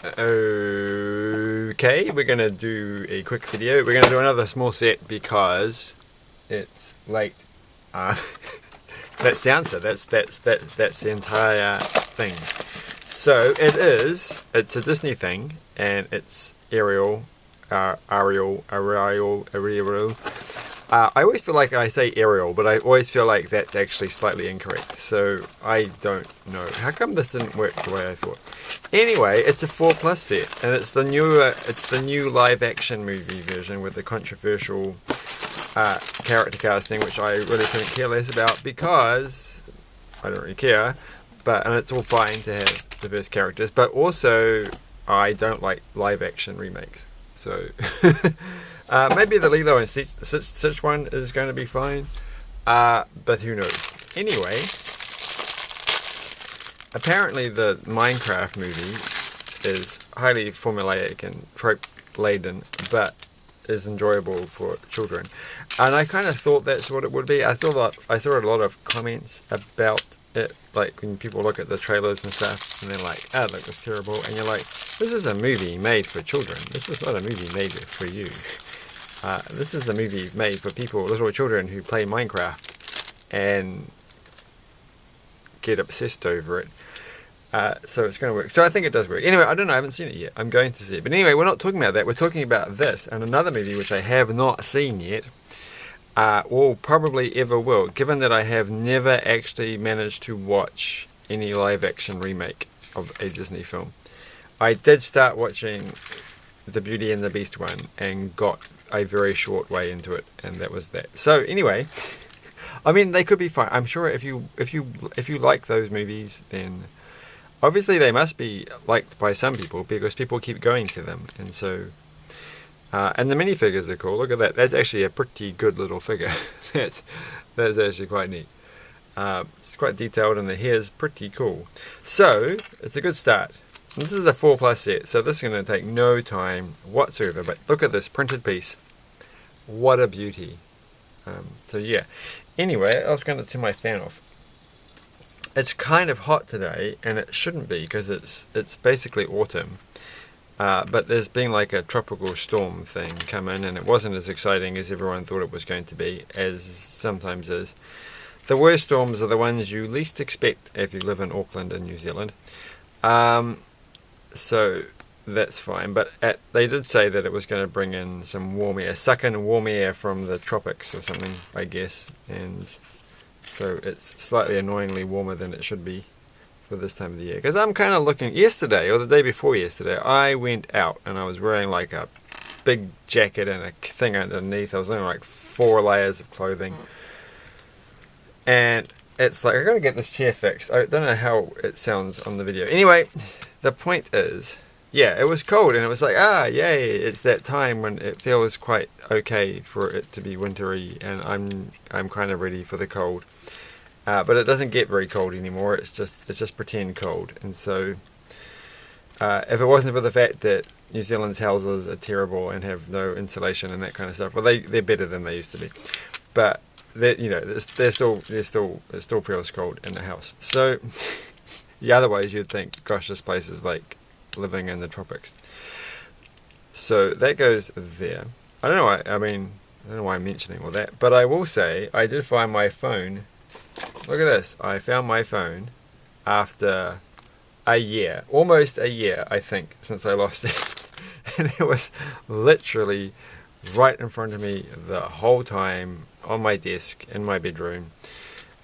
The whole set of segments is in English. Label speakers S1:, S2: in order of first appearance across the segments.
S1: Okay, we're gonna do a quick video. We're gonna do another small set because it's late. That's the answer. That's the entire thing. So it's a Disney thing, and it's Ariel. I always feel like I say Ariel, but I always feel like that's actually slightly incorrect. So I don't know. How come this didn't work the way I thought? Anyway, it's a 4+ set, and it's the new live action movie version with the controversial character casting, which I really couldn't care less about because I don't really care. And it's all fine to have diverse characters, but also I don't like live action remakes. So maybe the Lilo and Stitch one is going to be fine, but who knows. Anyway, apparently the Minecraft movie is highly formulaic and trope laden, but is enjoyable for children. And I kind of thought that's what it would be. I saw a lot of comments about it, like when people look at the trailers and stuff, and they're like, "Oh, that was terrible," and you're like, "This is a movie made for children. This is not a movie made for you. This is a movie made for little children who play Minecraft and get obsessed over it." So it's going to work. So I think it does work. Anyway, I don't know. I haven't seen it yet. I'm going to see it. But anyway, we're not talking about that. We're talking about this and another movie which I have not seen yet, or probably ever will, given that I have never actually managed to watch any live-action remake of a Disney film. I did start watching the Beauty and the Beast one and got a very short way into it, and that was that. So anyway, I mean, they could be fine. I'm sure if you like those movies, then obviously they must be liked by some people because people keep going to them. And so and the minifigures are cool. Look at that. That's actually a pretty good little figure. that's actually quite neat. It's quite detailed and the hair's pretty cool. So it's a good start. This is a 4+ set, so this is going to take no time whatsoever. But look at this printed piece. What a beauty. So yeah. Anyway, I was going to turn my fan off. It's kind of hot today, and it shouldn't be because it's basically autumn. But there's been like a tropical storm thing come in, and it wasn't as exciting as everyone thought it was going to be, as sometimes is. The worst storms are the ones you least expect if you live in Auckland in New Zealand. So that's fine, but they did say that it was going to bring in some warm air, suck in warm air from the tropics or something, I guess, and so it's slightly annoyingly warmer than it should be for this time of the year. Because I'm kind of looking, yesterday, or the day before yesterday, I went out and I was wearing like a big jacket and a thing underneath. I was wearing like 4 layers of clothing. And it's like, I gotta get this chair fixed. I don't know how it sounds on the video. Anyway, the point is, yeah, it was cold and it was like, yay, it's that time when it feels quite okay for it to be wintry, and I'm kind of ready for the cold. But it doesn't get very cold anymore. It's just pretend cold. And so, if it wasn't for the fact that New Zealand's houses are terrible and have no insulation and that kind of stuff, well, they're better than they used to be. But they're still feels cold in the house. So, yeah, otherwise you'd think, gosh, this place is like living in the tropics. So that goes there. I don't know why I'm mentioning all that, but I will say I did find my phone. Look at this. I found my phone after a year, almost a year, I think, since I lost it. And it was literally right in front of me the whole time on my desk in my bedroom.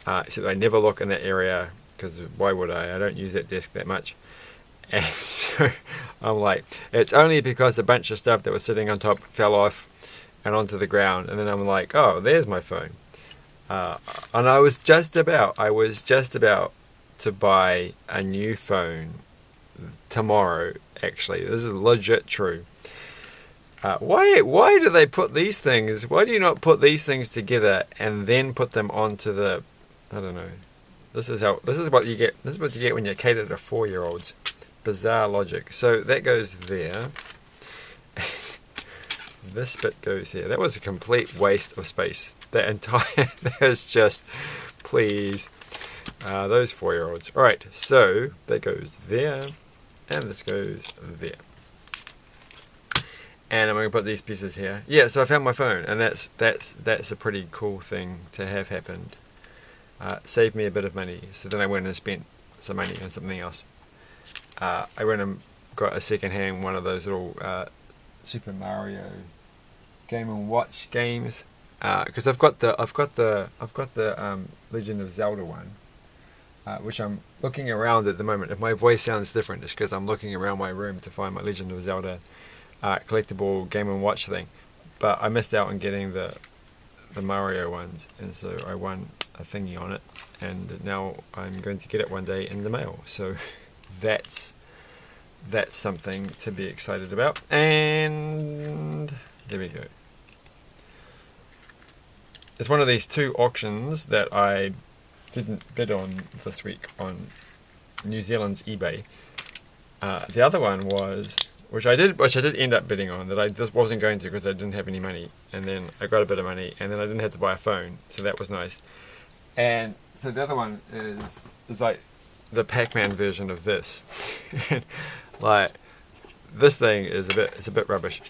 S1: Except I never look in that area because why would I? I don't use that desk that much. And so I'm like, it's only because a bunch of stuff that was sitting on top fell off and onto the ground. And then I'm like, oh, there's my phone. And I was just about to buy a new phone tomorrow, actually. This is legit true. Why do they put these things? Why do you not put these things together and then put them onto the, I don't know. This is what you get. This is what you get when you cater to 4-year-olds. Bizarre logic. So that goes there. This bit goes here. That was a complete waste of space. That entire, that was just, please, those 4-year-olds. Alright, so that goes there. and this goes there. And I'm going to put these pieces here. Yeah, so I found my phone, and that's a pretty cool thing to have happened. Saved me a bit of money, so then I went and spent some money on something else. I went and got a second-hand one of those little Super Mario Game & Watch games, because I've got the Legend of Zelda one, which I'm looking around at the moment. If my voice sounds different, it's because I'm looking around my room to find my Legend of Zelda collectible Game & Watch thing. But I missed out on getting the Mario ones, and so I won a thingy on it, and now I'm going to get it one day in the mail. So that's something to be excited about. And there we go. It's one of these 2 auctions that I didn't bid on this week on New Zealand's eBay. The other one was, which I did end up bidding on, that I just wasn't going to because I didn't have any money, and then I got a bit of money, and then I didn't have to buy a phone, so that was nice. And so the other one is like the Pac-Man version of this. Like, this thing is a bit rubbish,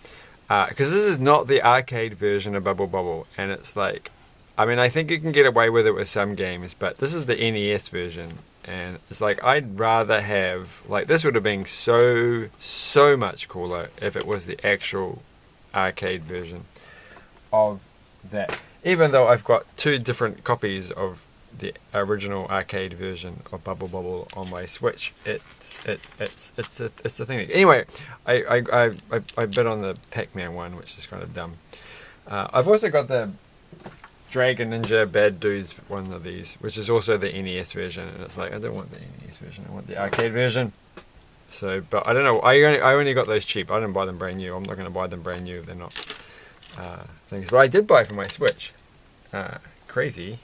S1: because this is not the arcade version of Bubble Bobble, and it's like, I mean, I think you can get away with it with some games, but this is the NES version, and it's like, I'd rather have, like, this would have been so much cooler if it was the actual arcade version of that. Even though I've got 2 different copies of the original arcade version of Bubble Bobble on my Switch, it's the thing. Anyway, I bid on the Pac-Man one, which is kind of dumb. I've also got the Dragon Ninja Bad Dudes one of these, which is also the NES version, and it's like, I don't want the NES version, I want the arcade version. So, but I don't know, I only got those cheap. I didn't buy them brand new. I'm not going to buy them brand new if they're not things. But I did buy for my Switch. Crazy.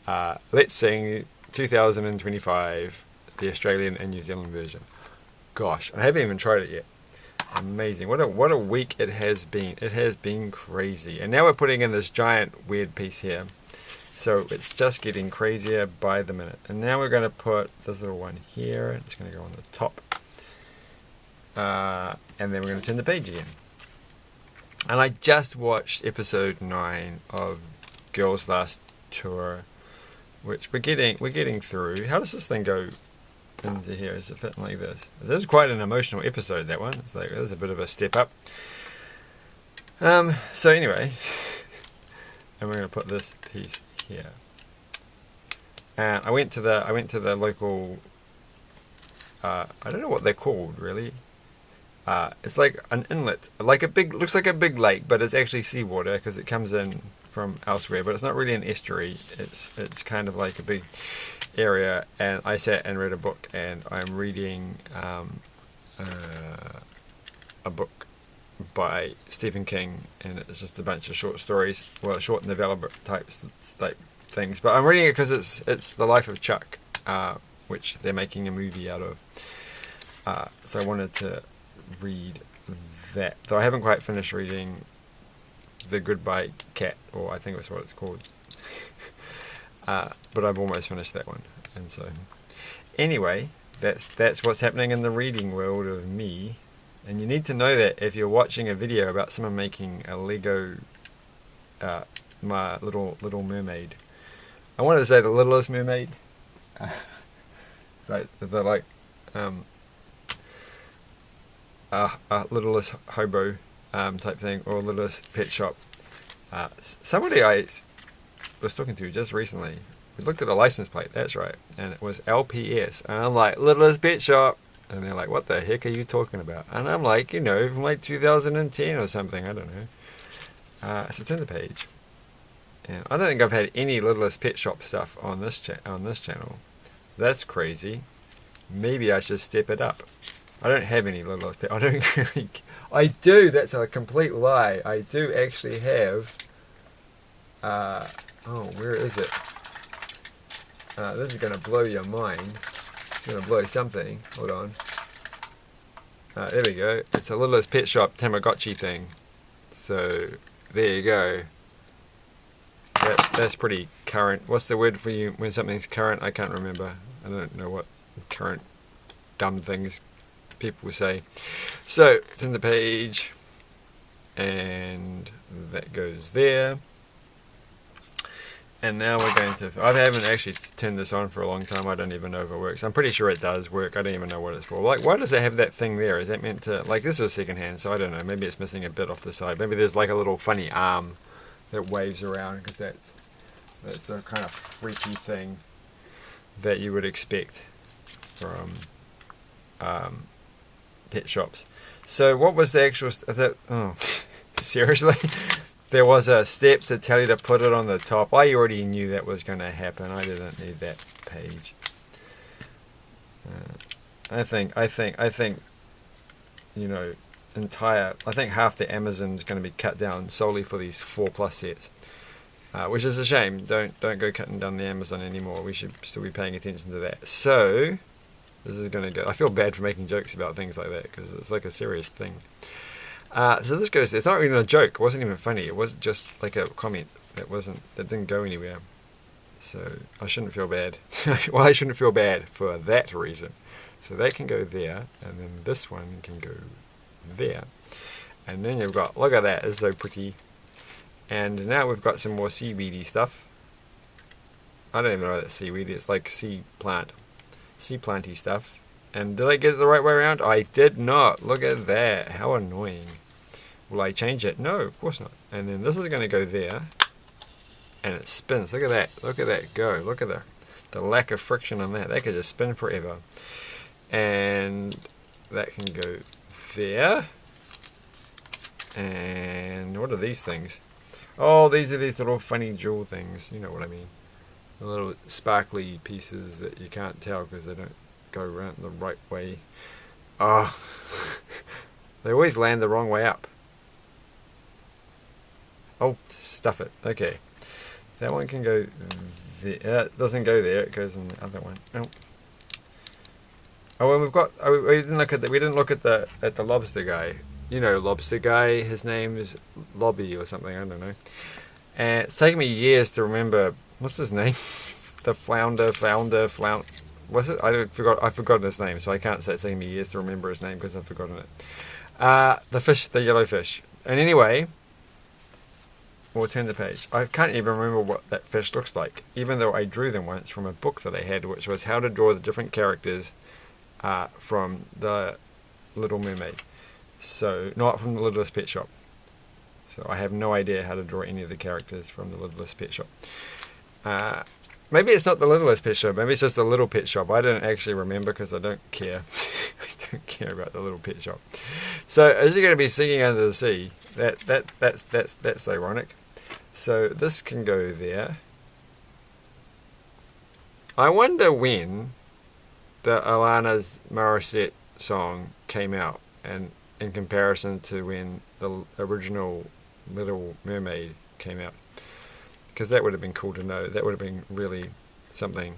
S1: Let's Sing 2025, the Australian and New Zealand version. Gosh, I haven't even tried it yet. Amazing. What a week it has been. It has been crazy. And now we're putting in this giant weird piece here. So it's just getting crazier by the minute. And now we're going to put this little one here. It's going to go on the top. And then we're going to turn the page again. And I just watched episode 9 of Girls' Last Tour, which we're getting through. How does this thing go into here? Is it fitting like this? This was quite an emotional episode, that one. It's like, there's a bit of a step up. So anyway, and we're going to put this piece here. And I went to the local, I don't know what they're called really. It's like an inlet, looks like a big lake, but it's actually seawater because it comes in from elsewhere. But it's not really an estuary. It's kind of like a big area. And I sat and read a book, and I'm reading a book by Stephen King, and it's just a bunch of short stories, well, short novella type things. But I'm reading it because it's the life of Chuck, which they're making a movie out of. So I wanted to read that, though I haven't quite finished reading The Goodbye Cat, or I think that's what it's called. But I've almost finished that one, and so anyway, that's what's happening in the reading world of me. And you need to know that if you're watching a video about someone making a Lego my Little Mermaid, I wanted to say the Littlest Mermaid. It's like the Littlest Hobo type thing, or Littlest Pet Shop. Somebody I was talking to just recently, we looked at a license plate, that's right, and it was LPS, and I'm like, Littlest Pet Shop, and they're like, what the heck are you talking about? And I'm like, you know, from like 2010 or something, I don't know. So turn the page, and I don't think I've had any Littlest Pet Shop stuff on this channel. That's crazy. Maybe I should step it up. I don't have any Littlest Pet. I don't really. I do. That's a complete lie. I do actually have. Oh, where is it? This is gonna blow your mind. It's gonna blow something. Hold on. There we go. It's a Littlest Pet Shop Tamagotchi thing. So there you go. That's pretty current. What's the word for you when something's current? I can't remember. I don't know what current dumb things people say. So turn the page, and that goes there. And now we're going to, I haven't actually turned this on for a long time. I don't even know if it works. I'm pretty sure it does work. I don't even know what it's for. Like, why does it have that thing there? Is that meant to, like, this is second hand, so I don't know. Maybe it's missing a bit off the side. Maybe there's like a little funny arm that waves around, because that's the kind of freaky thing that you would expect from pet shops. So what was the actual, oh, seriously? There was a step to tell you to put it on the top. I already knew that was going to happen. I didn't need that page. I think, you know, I think half the Amazon is going to be cut down solely for these 4+ sets, which is a shame. Don't go cutting down the Amazon anymore. We should still be paying attention to that. So this is going to go. I feel bad for making jokes about things like that, because it's like a serious thing. So this goes. It's not even a joke. It wasn't even funny. It was just like a comment that didn't go anywhere. So I shouldn't feel bad. Well, I shouldn't feel bad for that reason. So that can go there, and then this one can go there, and then you've got, look at that, it's so pretty. And now we've got some more seaweedy stuff. I don't even know that's seaweed. It's like sea planty stuff. And did I get it the right way around? I did not. Look at that. How annoying. Will I change it? No, of course not. And then this is going to go there, and it spins. Look at that. Look at that go. Look at the lack of friction on that. That could just spin forever. And that can go there. And what are these things? Oh, these are these little funny jewel things. You know what I mean. The little sparkly pieces that you can't tell because they don't go around the right way. Oh, they always land the wrong way up. Oh, stuff it. Okay, that one can go there. It doesn't go there. It goes in the other one. Oh, and we've got. Oh, we didn't look at the. We didn't look at the lobster guy. You know, lobster guy. His name is Lobby or something. I don't know. And it's taken me years to remember. What's his name? The flounder. What's it? I've forgotten his name, so I can't say it's taking me years to remember his name because I've forgotten it. The fish, the yellow fish. And anyway, we'll turn the page. I can't even remember what that fish looks like, even though I drew them once from a book that I had, which was how to draw the different characters from the Little Mermaid. So, not from the Littlest Pet Shop. So I have no idea how to draw any of the characters from the Littlest Pet Shop. Maybe it's not the Littlest Pet Shop. Maybe it's just the Little Pet Shop. I don't actually remember because I don't care. I don't care about the Little Pet Shop. So as you're going to be singing under the sea, that's ironic. So this can go there. I wonder when the Alanis Morissette song came out, and in comparison to when the original Little Mermaid came out. Because that would have been cool to know. That would have been really something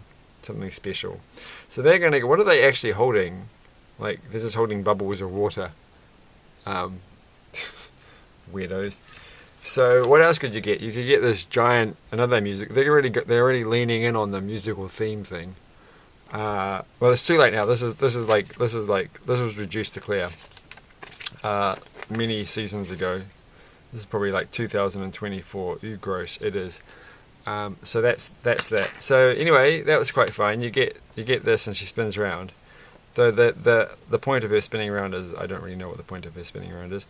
S1: special. So they're going to, what are they actually holding? Like, they're just holding bubbles of water. Weirdos. So what else could you get? You could get this giant, another music. They're already leaning in on the musical theme thing. Well, it's too late now. This was reduced to clear many seasons ago. This is probably like 2024. Ooh, gross! It is. So that's that. So anyway, that was quite fun. You get this, and she spins around. Though the point of her spinning around is, I don't really know what the point of her spinning around is.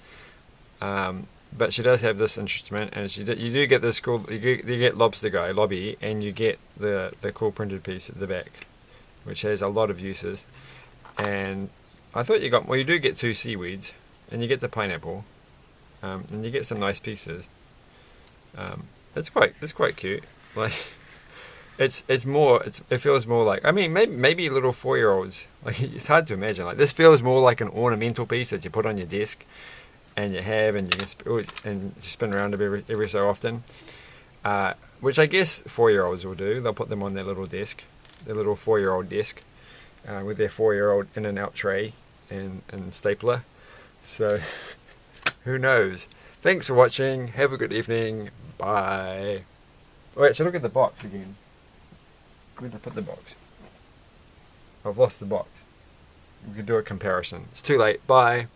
S1: But she does have this instrument, and you do get this cool. You get Lobster Guy, Lobby, and you get the cool printed piece at the back, which has a lot of uses. And I thought you got, well, you do get 2 seaweeds, and you get the pineapple, and you get some nice pieces. It's quite cute. Like, it feels more like, I mean, maybe little 4-year-olds. Like, it's hard to imagine. Like, this feels more like an ornamental piece that you put on your desk, and you can spin around every so often. Which I guess 4-year-olds will do. They'll put them on their little desk, their little 4-year-old desk, with their 4-year-old in and out tray and stapler. So, who knows? Thanks for watching. Have a good evening. Bye. Oh, wait, so look at the box again. Where did I put the box? I've lost the box. we could do a comparison. It's too late. Bye.